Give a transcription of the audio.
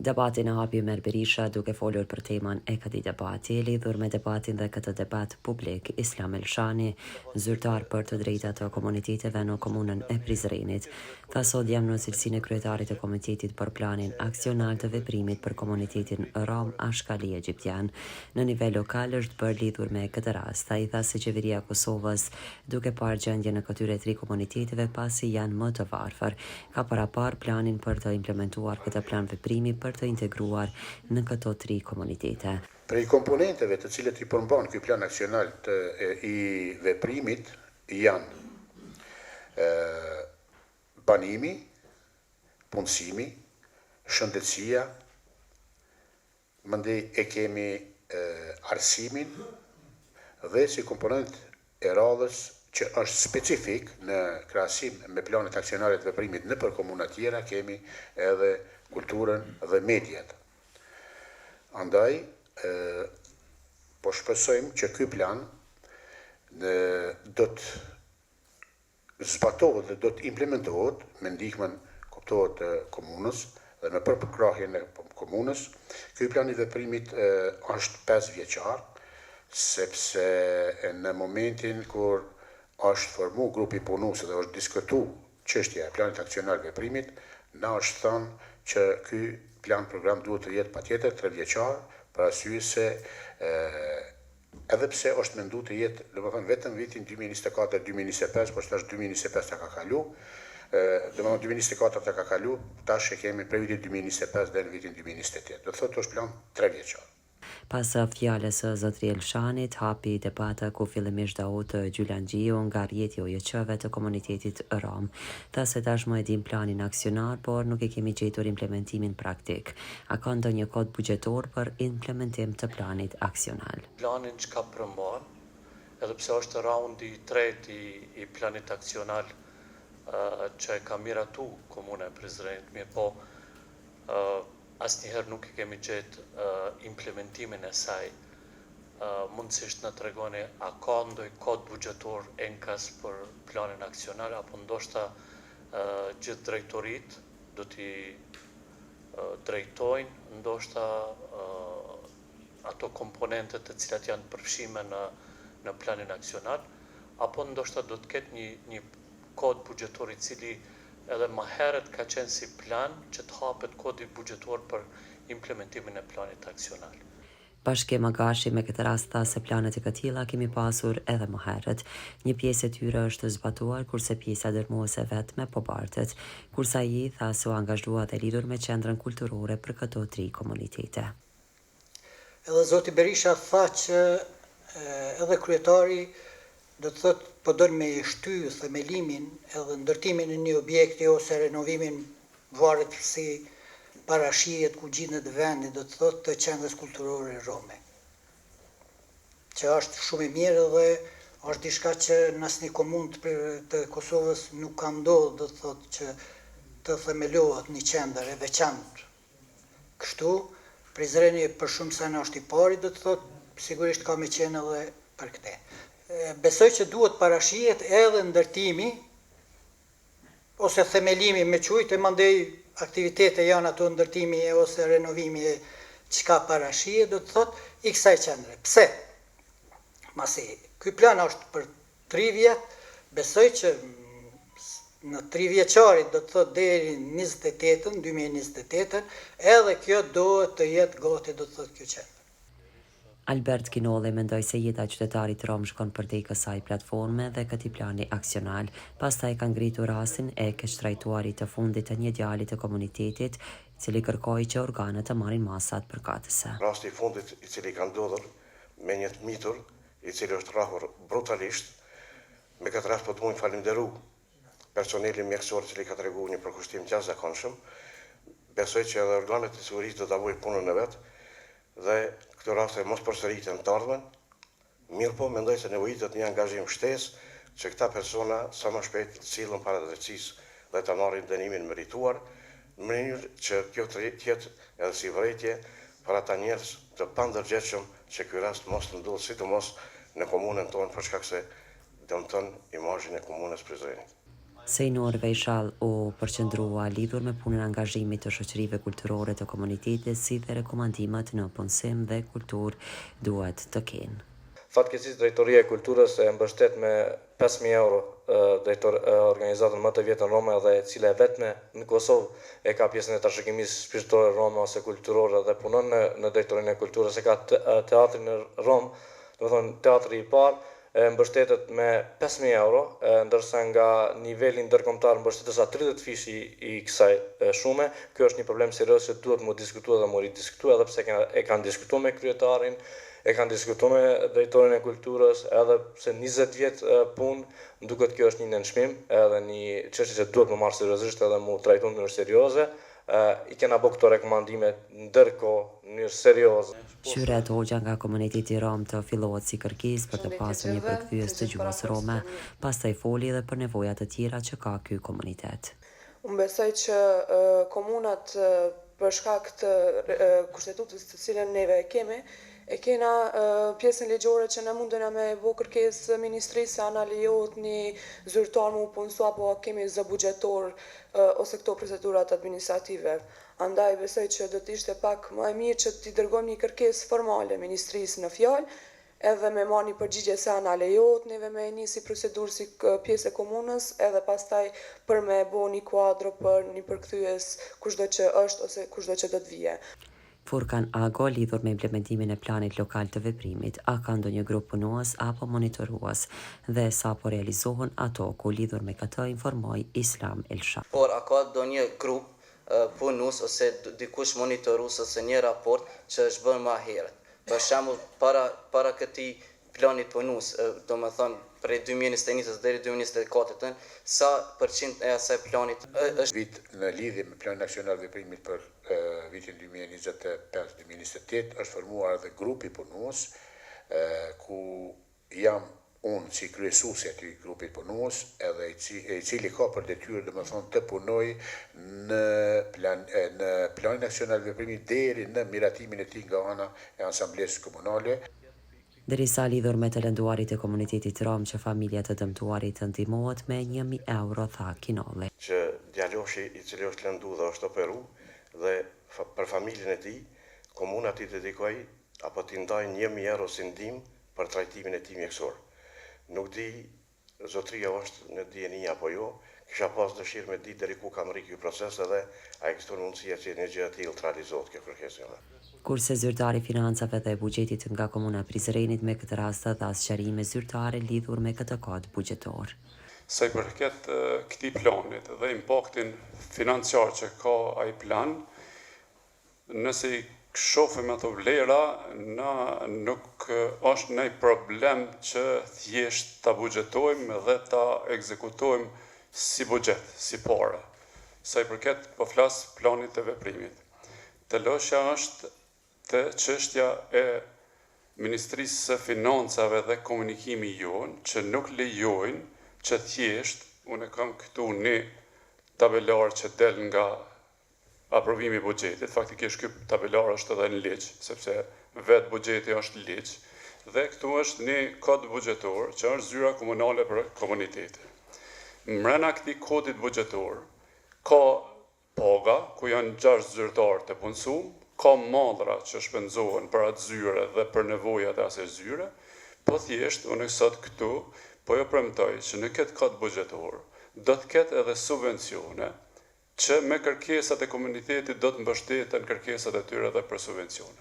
Debatin e hapi Mer Berisha duke folur për temën e këtij debati, lidhur me debatin dhe këtë debat publik. Islam Elshani, zyrtar për të drejtat të komuniteteve në komunën e Prizrenit, tha sot jam në cilësinë e kryetarit të komitetit për planin aksional të veprimit për komunitetin rom ashkali egjiptian. Në nivel lokal është bërë lidhur me këtë rast. Ai tha se qeveria e Kosovës, duke parë gjendjen e këtyre 3 komuniteteve pasi janë më të varfër, ka parapar planin për të implementuar këtë plan veprimi për të integruar në këto 3 komunitete. Prej komponenteve të cilët i përmban ky plan aksional i veprimit janë banimi, punësimi, shëndetësia, mandej e kemi arsimin dhe si komponent e radhës që është specifik në krahasim me planet aksionale të veprimit në për komuna tjera, kemi edhe kulturën dhe mediat. Andaj, po shpresojmë që ky plan do të zbatohet dhe do të implementohet me ndihmën kuptohet të komunës dhe me përkrahjen e komunës. Ky plan i veprimit është 5 vjeçar, sepse në momentin kur është formu grupi punues dhe është diskutuar çështja e planit aksional veprimit, na është thënë që ky plan program duhet të jetë patjetër 3 vjeçar, për arsye se edhe pse është menduar të jetë, domethënë vetëm vitin 2024-2025, por tash 2025 ta ka kalu, domethënë 2024 ta ka kalu, tash e kemi prej vitit 2025 deri në vitin 2028. Do thotë është plan 3 vjeçar. Pas fjalës së zotri Elshanit, hapi debata ku fillimisht Daut Gjylanxhiu nga rrjeti OJQ-ve të komunitetit rom. Tha se tashmë e dim planin aksionar, por nuk e kemi gjetur implementimin praktik. A ka ndonjë kod buxhetor për implementim të planit aksional? Planin që ka përmban, edhe pse është raundi i tretë i planit aksional që e ka miratu komuna e Prizrenit, mirë po asnjëherë nuk e kemi gjetë implementimin e saj. Mundësisht në tregoni a ka ndonjë kod buxhetor enkas për planin aksional, apo ndoshta gjithë drejtorit do t'i drejtojnë ndoshta ato komponentet të cilat janë përfshime në planin aksional, apo ndoshta do të ketë një kod buxhetor i cili edhe më herët ka qenë si plan që të hapet kodi buxhetor për implementimin e planit aksional. Bashkim Agashi me këtë rast tha se planet e këtilla kemi pasur edhe më herët. Një pjesë e tyre është zbatuar, kurse pjesa dërmuese vetme po bartet, kurse ai tha se u angazhua dhe lidhur me qendrën kulturore për këto 3 komunitete. Edhe zoti Berisha tha që edhe kryetari do të thotë po don me shty themelimin edhe ndërtimin e një objekti ose renovimin varet si parashihet ku gjendet vendi, do të thotë të qendrës kulturore rome. Që është shumë e mirë dhe është diçka që në asnjë komunë të Kosovës nuk ka ndodhur, do të thotë që të themelohet një qendër e veçantë. Kështu, Prizreni për shumë sene është i pari, do të thotë, sigurisht ka me qenë edhe për këtë. Besoj që duhet parashihet edhe ndërtimi ose themelimi me qujtë, e mandej aktivitete janë ato ndërtimi ose renovimi çka parashihet, do të thotë, i kësaj qendre. Pse? Masi, ky plan është për 3 vjet, besoj që në 3 vjeçarit, do të thotë deri 2028, edhe kjo duhet të jetë gati, do të thotë kjo qendër. Albert Kinolli mendoi se jeta e qytetarit rom shkon përtej kësaj platforme dhe këtij plani aksional. Pastaj ka ngritur rastin e keqtrajtuarit të fundit të një djalit të komunitetit, i cili kërkoi që organet të marrin masat përkatëse. Rasti i fundit i cili ka ndodhur me një mitur, i cili është rrahur brutalisht, me këtë rast po të mund falenderu personelin mjekësor i cili ka treguar një përkushtim të jashtëzakonshëm. Besoj që edhe organet e sigurisë do ta bëjnë punën e vet dhe këto raste mos përsëriten të ardhmen, mirë po mendoj se nevojitet një angazhim shtesë që këta persona sa më shpejt sillen para drejtësisë dhe ta marrin dënimin merituar, në mënyrë që kjo të jetë edhe si vërejtje për ata njerëz të pandërgjegjshëm që ky rast mos të ndodhë sidomos në komunën tonë për shkak se dëmton imazhin e komunës Prizrenit. Sejnor Vejshall u përqendrua lidhur me punën e angazhimit të shoqërive kulturore të komunitetit, si dhe rekomandimet në punësim dhe kulturë duhet të kenë. Fatkeqësisht Drejtoria e Kulturës e mbështet me 5.000 euro organizatën më të vjetën Roma dhe e cila e vetme në Kosovë e ka pjesën e trashëgimisë shpirtërore Roma ose kulturore dhe punon në Drejtorinë e Kulturës, e ka teatrin në Rom, domethënë teatri i parë e mbështetet me 5.000 euro, ndërsa nga niveli ndërkombëtar mbështetet sa 30 fish i kësaj shume. Kjo është një problem serioz që duhet mu diskutuar dhe mu ridiskutuar, edhe pse e kanë diskutuar me kryetarin, e kanë diskutuar me drejtorin e kulturës, edhe pse 20 vjet punë, duket kjo është një nënshmim, edhe një çështje që duhet më marrë seriozisht edhe mu trajtuar në mënyrë serioze. I kena bërë këto rekomandime ndërkohë në mënyrë serioze. Qyret Hoxha nga komuniteti rom të fillohet si kërkesë për të pasur një përkthyes të gjuhës rome, pastaj foli edhe për nevojat të tjera që ka ky komunitet. Unë besoj që komunat për shkak të kushtetutës të cilën neve e kemi, e kena pjesën ligjore që ne mundena me bo kërkesë ministrisë se ana lejohet një zyrtar mu punësu apo kemi zë buxhetor ose këto procedurat administrative. Andaj besoj që do të ishte pak më e mirë që t'i dërgojmë një kërkesë formale ministrisë në fjalë, edhe me marrë një përgjigje se ana lejohet, neve me nisi procedurë si pjesë e komunës, edhe pastaj për me bo një kuadro për një përkthyes kushdo që është ose kushdo që do të vije. Furkan Ago, lidhur me implementimin e planit lokal të veprimit, a ka ndonjë grup punues apo monitorues dhe sa po realizohen ato ku lidhur me këtë informoi Islam Elsha. Por a ka ndonjë grup punues ose dikush monitorues ose një raport që është bërë më herët? Për shembull, para këtij planit punues, domethënë prej 2021 deri 2024, sa përqind e asaj planit është vit në lidhje me Planin Nacional Veprimit për vitin 2025-2028 është formuar edhe grupi punues ku jam unë si kryesuesi i atij grupi punues, edhe i cili ka për detyrë domethënë të punoj në Planin Nacional Veprimit deri në miratimin e tij nga ana e asamblesë komunale. Derisa lidhur me të lënduarit e komunitetit rom që familja të dëmtuarit të ndihmohet me 1.000 euro, tha Kinolli. Që djaloshi i cili është lëndu dhe është operu dhe për familjen e tij, komuna t'i dedikoj apo t'i ndaj 1.000 euro si ndihmë për trajtimin e tij mjekësor. Nuk di, zotria është në dieni apo jo, kisha pas dëshirë me di deri ku kam rri ky proces edhe a ekziston mundësia që një gjë e tillë të realizohet kjo kërkesë. Kurse zyrtari i financave dhe buxhetit nga komuna Prizrenit me këtë rast dha sqarime zyrtare lidhur me këtë kod buxhetor. Sa i përket këtij planit dhe impaktin financiar që ka ai plan, nëse i shohim ato vlera, nuk është ndonjë problem që thjesht ta buxhetojmë dhe ta ekzekutojmë si buxhet, si parë. Sa i përket po flas planit të veprimit. Të lëshja është të çështja e Ministrisë së Financave dhe Komunikimi jonë që nuk lejojnë që thjesht, unë kam këtu një tabelar që del nga aprovimi i buxhetit, faktikisht ky tabelar është edhe në ligj, sepse vetë buxheti është ligj, dhe këtu është një kod buxhetor që është zyra komunale për komunitetin. Mbrana këtij kodit buxhetor ka paga ku janë 6 zyrtarë të punësuar, ka mallra që shpenzohen për atë zyre dhe për nevojat e asaj zyre, po thjesht unë sot këtu po jo premtoj që në këtë kod buxhetor do të ketë edhe subvencione që me kërkesat e komunitetit do të mbështeten kërkesat e tyre edhe për subvencione.